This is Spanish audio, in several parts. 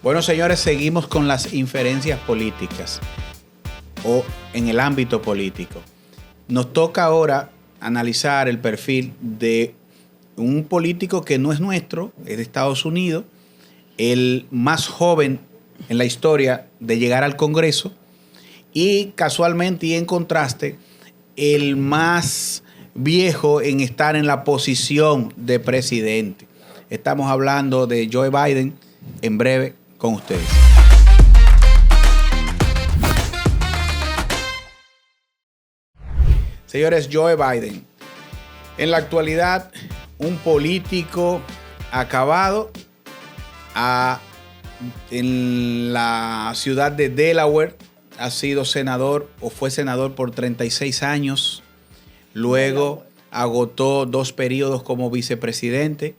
Bueno, señores, seguimos con las inferencias políticas o en el ámbito político. Nos toca ahora analizar el perfil de un político que no es nuestro, es de Estados Unidos, el más joven en la historia de llegar al Congreso y casualmente y en contraste, el más viejo en estar en la posición de presidente. Estamos hablando de Joe Biden, en breve con ustedes. Señores, Joe Biden, en la actualidad, un político acabado en la ciudad de Delaware, ha sido senador o fue senador por 36 años, luego agotó 2 periodos como vicepresidente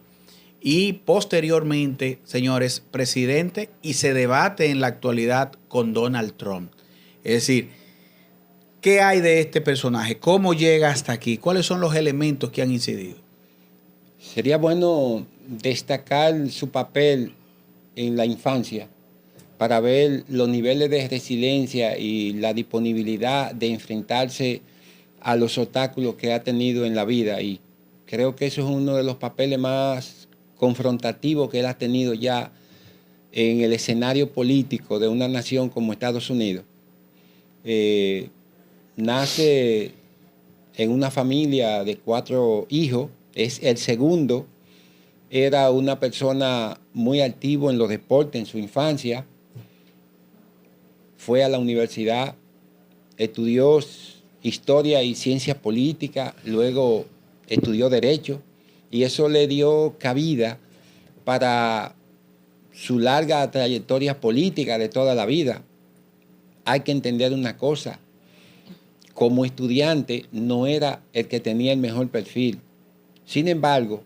y posteriormente, señores, presidente, y se debate en la actualidad con Donald Trump. Es decir, ¿qué hay de este personaje? ¿Cómo llega hasta aquí? ¿Cuáles son los elementos que han incidido? Sería bueno destacar su papel en la infancia para ver los niveles de resiliencia y la disponibilidad de enfrentarse a los obstáculos que ha tenido en la vida. Y creo que eso es uno de los papeles más confrontativos que él ha tenido ya en el escenario político de una nación como Estados Unidos. Nace en una familia de 4 hijos, es el segundo. Era una persona muy activa en los deportes en su infancia. Fue a la universidad, estudió historia y ciencia política, luego estudió derecho, y eso le dio cabida para su larga trayectoria política de toda la vida. Hay que entender una cosa: como estudiante no era el que tenía el mejor perfil. Sin embargo,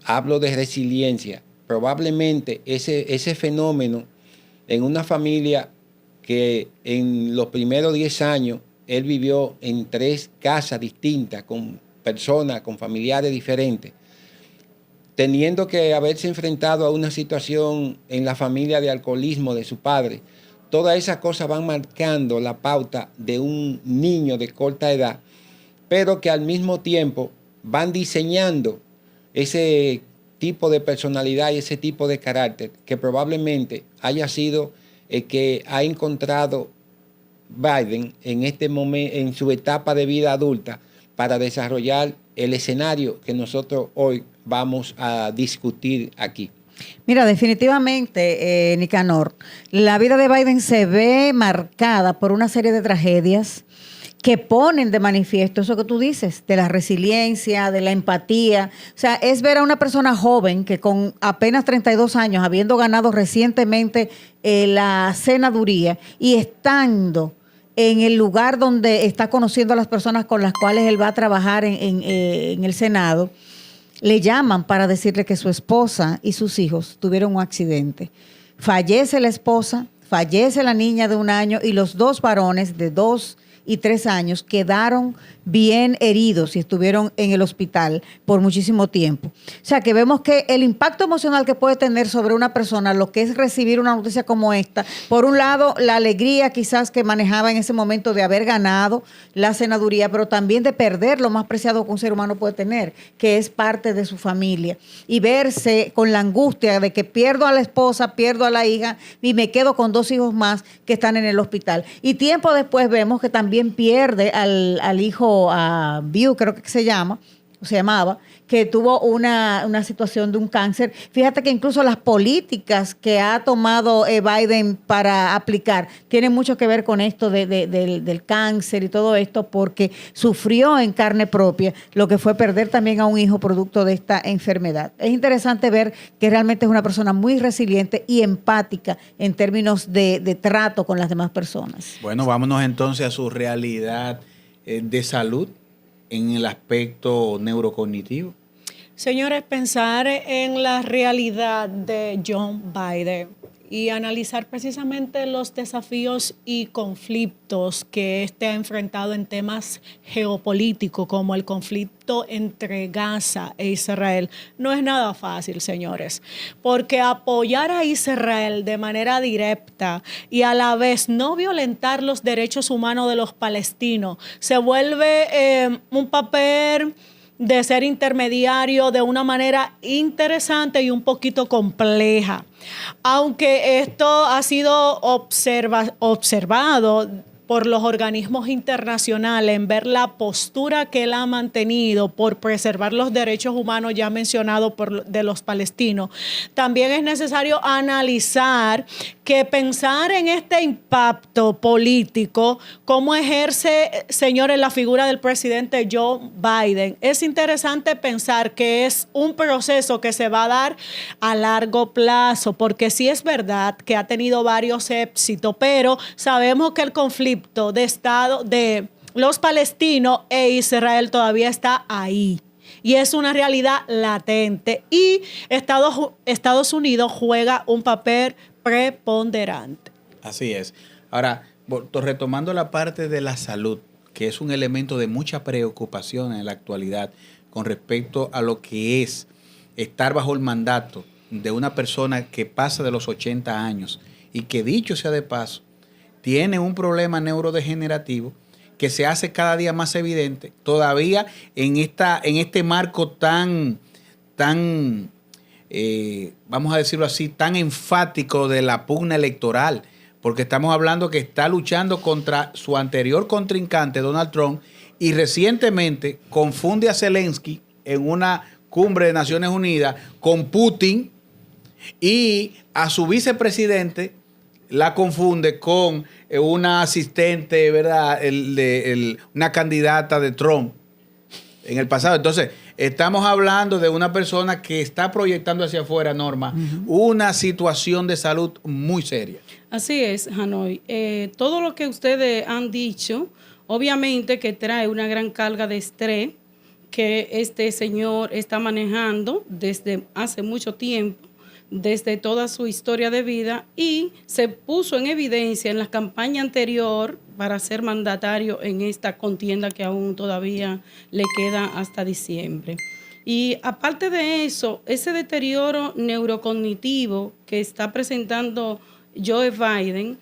hablo de resiliencia. Probablemente ese fenómeno en una familia que en los primeros 10 años él vivió en 3 casas distintas, con personas, con familiares diferentes, teniendo que haberse enfrentado a una situación en la familia de alcoholismo de su padre. Todas esas cosas van marcando la pauta de un niño de corta edad, pero que al mismo tiempo van diseñando ese tipo de personalidad y ese tipo de carácter que probablemente haya sido el que ha encontrado Biden en este momento, en su etapa de vida adulta, para desarrollar el escenario que nosotros hoy vamos a discutir aquí. Mira, definitivamente, Nicanor, la vida de Biden se ve marcada por una serie de tragedias que ponen de manifiesto eso que tú dices, de la resiliencia, de la empatía. O sea, es ver a una persona joven que con apenas 32 años, habiendo ganado recientemente la senaduría y estando en el lugar donde está conociendo a las personas con las cuales él va a trabajar en el Senado, le llaman para decirle que su esposa y sus hijos tuvieron un accidente. Fallece la esposa, fallece la niña de 1 año y los 2 varones de 2 y 3 años quedaron bien heridos y estuvieron en el hospital por muchísimo tiempo. O sea, que vemos que el impacto emocional que puede tener sobre una persona lo que es recibir una noticia como esta, por un lado, la alegría quizás que manejaba en ese momento de haber ganado la senaduría, pero también de perder lo más preciado que un ser humano puede tener, que es parte de su familia, y verse con la angustia de que pierdo a la esposa, pierdo a la hija y me quedo con 2 hijos más que están en el hospital. Y tiempo después vemos que también pierde al hijo, a Beau, creo que se llamaba, que tuvo una situación de un cáncer. Fíjate que incluso las políticas que ha tomado Biden para aplicar tienen mucho que ver con esto del cáncer y todo esto, porque sufrió en carne propia lo que fue perder también a un hijo producto de esta enfermedad. Es interesante ver que realmente es una persona muy resiliente y empática en términos de trato con las demás personas. Bueno, vámonos entonces a su realidad de salud en el aspecto neurocognitivo. Señores, pensar en la realidad de John Biden y analizar precisamente los desafíos y conflictos que este ha enfrentado en temas geopolíticos, como el conflicto entre Gaza e Israel. No es nada fácil, señores, porque apoyar a Israel de manera directa y a la vez no violentar los derechos humanos de los palestinos se vuelve un papel de ser intermediario de una manera interesante y un poquito compleja. Aunque esto ha sido observado por los organismos internacionales en ver la postura que él ha mantenido por preservar los derechos humanos ya mencionados de los palestinos, también es necesario analizar que pensar en este impacto político, cómo ejerce, señores, la figura del presidente Joe Biden. Es interesante pensar que es un proceso que se va a dar a largo plazo, porque sí es verdad que ha tenido varios éxitos, pero sabemos que el conflicto de Estado de los palestinos e Israel todavía está ahí. Y es una realidad latente. Y Estados Unidos juega un papel preponderante. Así es. Ahora, retomando la parte de la salud, que es un elemento de mucha preocupación en la actualidad con respecto a lo que es estar bajo el mandato de una persona que pasa de los 80 años y que, dicho sea de paso, tiene un problema neurodegenerativo que se hace cada día más evidente, todavía en este marco tan vamos a decirlo así, tan enfático de la pugna electoral, porque estamos hablando que está luchando contra su anterior contrincante, Donald Trump, y recientemente confunde a Zelensky en una cumbre de Naciones Unidas con Putin, y a su vicepresidente la confunde con una asistente, ¿verdad? Una candidata de Trump en el pasado. Entonces, estamos hablando de una persona que está proyectando hacia afuera, Norma, una situación de salud muy seria. Así es, Hanoi. Todo lo que ustedes han dicho, obviamente que trae una gran carga de estrés que este señor está manejando desde hace mucho tiempo, desde toda su historia de vida, y se puso en evidencia en la campaña anterior para ser mandatario en esta contienda que aún todavía le queda hasta diciembre. Y aparte de eso, ese deterioro neurocognitivo que está presentando Joe Biden,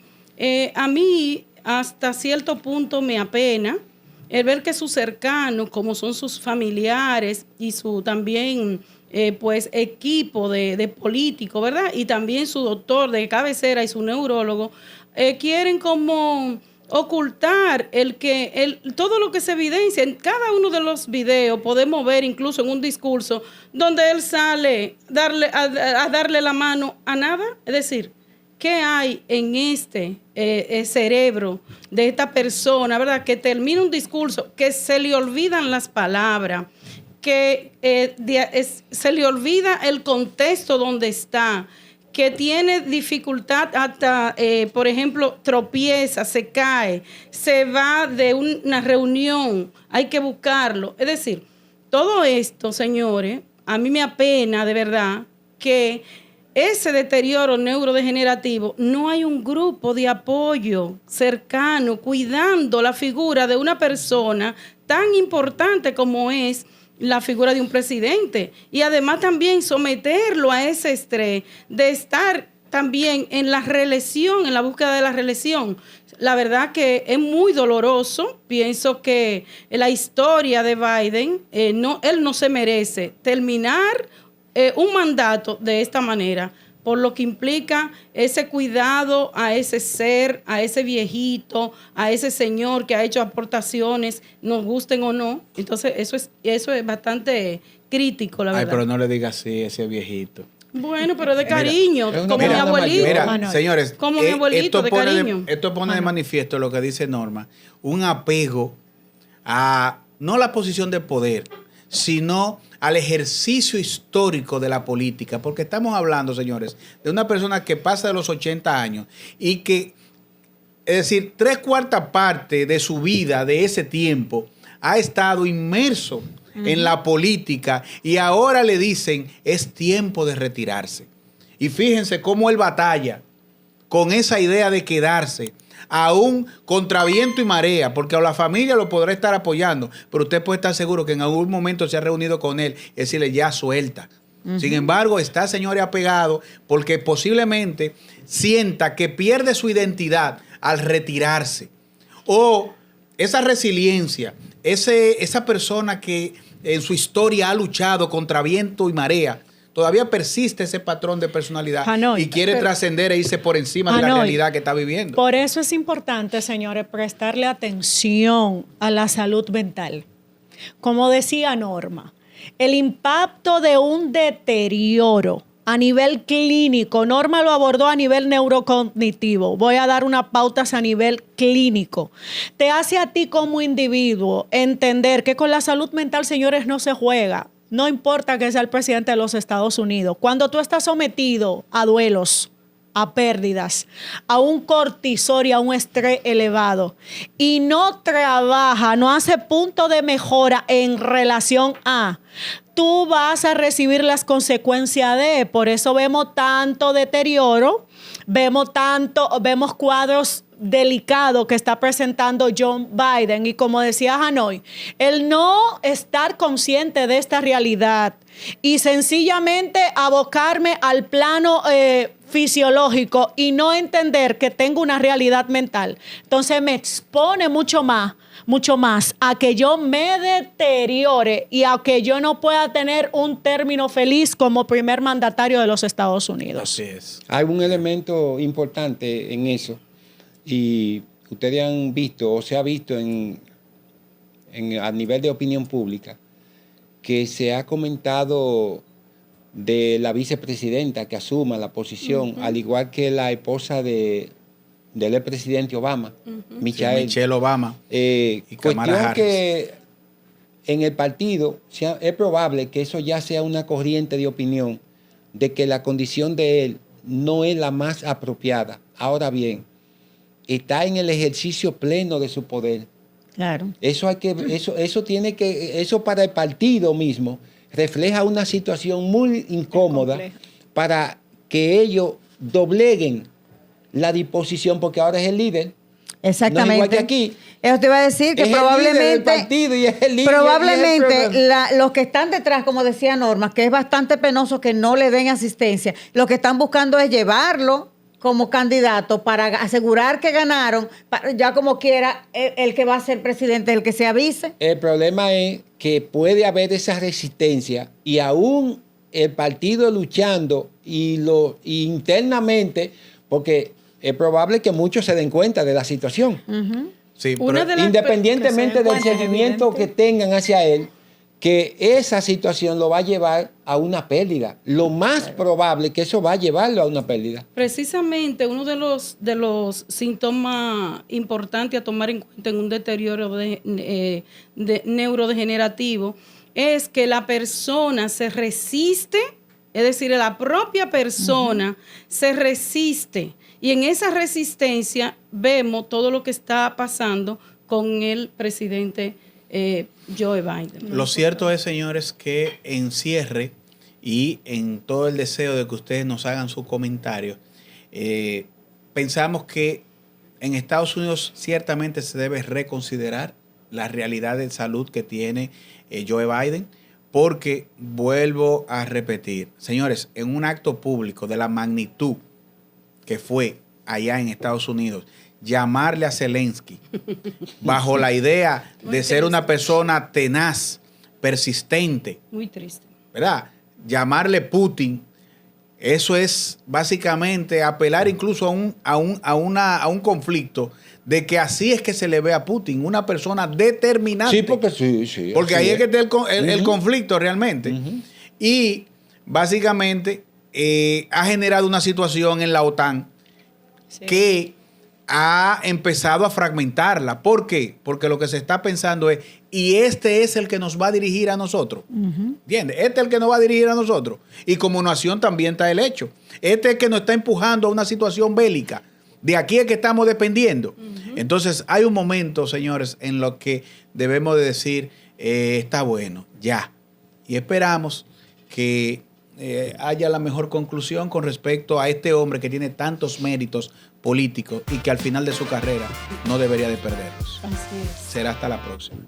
a mí hasta cierto punto me apena el ver que sus cercanos, como son sus familiares y su también pues equipo de políticos, ¿verdad? Y también su doctor de cabecera y su neurólogo, quieren como ocultar todo lo que se evidencia. En cada uno de los videos podemos ver, incluso en un discurso, donde él sale a darle la mano a nada. Es decir, ¿qué hay en este cerebro de esta persona, verdad? Que termina un discurso, que se le olvidan las palabras, que se le olvida el contexto donde está, que tiene dificultad hasta, por ejemplo, tropieza, se cae, se va de una reunión, hay que buscarlo. Es decir, todo esto, señores, a mí me apena de verdad que ese deterioro neurodegenerativo, no hay un grupo de apoyo cercano cuidando la figura de una persona tan importante como es la figura de un presidente, y además también someterlo a ese estrés de estar también en la reelección, en la búsqueda de la reelección. La verdad que es muy doloroso. Pienso que la historia de Biden, él no se merece terminar un mandato de esta manera, por lo que implica ese cuidado a ese ser, a ese viejito, a ese señor que ha hecho aportaciones, nos gusten o no. Entonces, eso es bastante crítico, la verdad. Ay, pero no le digas así, ese viejito. Bueno, pero de cariño, como mi abuelito. Mira, señores, como mi abuelito, de cariño. Esto pone de manifiesto lo que dice Norma, un apego a no la posición de poder, sino al ejercicio histórico de la política, porque estamos hablando, señores, de una persona que pasa de los 80 años y que, es decir, 3/4 parte de su vida, de ese tiempo, ha estado inmerso en la política, y ahora le dicen, es tiempo de retirarse. Y fíjense cómo él batalla con esa idea de quedarse, aún contra viento y marea, porque a la familia lo podrá estar apoyando, pero usted puede estar seguro que en algún momento se ha reunido con él y decirle ya suelta. Sin embargo, está, señores, apegado porque posiblemente sienta que pierde su identidad al retirarse. O esa resiliencia, esa persona que en su historia ha luchado contra viento y marea, todavía persiste ese patrón de personalidad Hanoi, y quiere trascender e irse por encima de la Hanoi, realidad que está viviendo. Por eso es importante, señores, prestarle atención a la salud mental. Como decía Norma, el impacto de un deterioro a nivel clínico, Norma lo abordó a nivel neurocognitivo, voy a dar unas pautas a nivel clínico, te hace a ti como individuo entender que con la salud mental, señores, no se juega. No importa que sea el presidente de los Estados Unidos. Cuando tú estás sometido a duelos, a pérdidas, a un cortisol y a un estrés elevado y no trabaja, no hace punto de mejora en relación a, tú vas a recibir las consecuencias de, por eso vemos tanto deterioro, vemos cuadros delicados que está presentando Joe Biden y como decía Hanoi, el no estar consciente de esta realidad y sencillamente abocarme al plano fisiológico y no entender que tengo una realidad mental, entonces me expone mucho más a que yo me deteriore y a que yo no pueda tener un término feliz como primer mandatario de los Estados Unidos. Así es. Hay un elemento importante en eso y ustedes han visto o se ha visto a nivel de opinión pública que se ha comentado de la vicepresidenta que asuma la posición, al igual que la esposa del expresidente Obama, Michelle Obama y Kamala cuestión Harris. que en el partido es probable que eso ya sea una corriente de opinión de que la condición de él no es la más apropiada. Ahora bien, está en el ejercicio pleno de su poder. Claro. Eso para el partido mismo refleja una situación muy incómoda para que ellos dobleguen la disposición, porque ahora es el líder. Exactamente. No es igual que aquí. Eso te iba a decir que Es probablemente, el líder del partido y es el líder, probablemente los que están detrás, como decía Norma, que es bastante penoso que no le den asistencia, lo que están buscando es llevarlo como candidato para asegurar que ganaron, ya como quiera, el que va a ser presidente, el que sea vice. El problema es que puede haber esa resistencia y aún el partido luchando y internamente, porque es probable que muchos se den cuenta de la situación. Sí, Una de las Independientemente del que se seguimiento evidente. que tengan hacia él, que esa situación lo va a llevar a una pérdida. Lo más probable es que eso va a llevarlo a una pérdida. Precisamente uno de los síntomas importantes a tomar en cuenta en un deterioro de neurodegenerativo es que la persona se resiste, es decir, la propia persona se resiste. Y en esa resistencia vemos todo lo que está pasando con el presidente Joe Biden. Lo cierto es, señores, que en cierre y en todo el deseo de que ustedes nos hagan sus comentarios, pensamos que en Estados Unidos ciertamente se debe reconsiderar la realidad de salud que tiene Joe Biden, porque vuelvo a repetir, señores, en un acto público de la magnitud que fue allá en Estados Unidos, llamarle a Zelensky bajo la idea de ser una persona tenaz, persistente, Muy triste. ¿verdad? Llamarle Putin, eso es básicamente apelar incluso a un conflicto de que así es que se le ve a Putin, una persona determinante. Sí, porque sí. Porque ahí es que está el conflicto realmente. Y básicamente ha generado una situación en la OTAN que ha empezado a fragmentarla. ¿Por qué? Porque lo que se está pensando es, y este es el que nos va a dirigir a nosotros. ¿Entiendes? Este es el que nos va a dirigir a nosotros. Y como nación también está el hecho. Este es el que nos está empujando a una situación bélica. De aquí es que estamos dependiendo. Entonces hay un momento, señores, en lo que debemos de decir, está bueno, ya. Y esperamos que haya la mejor conclusión con respecto a este hombre que tiene tantos méritos políticos y que al final de su carrera no debería de perderlos. Así es. Será hasta la próxima.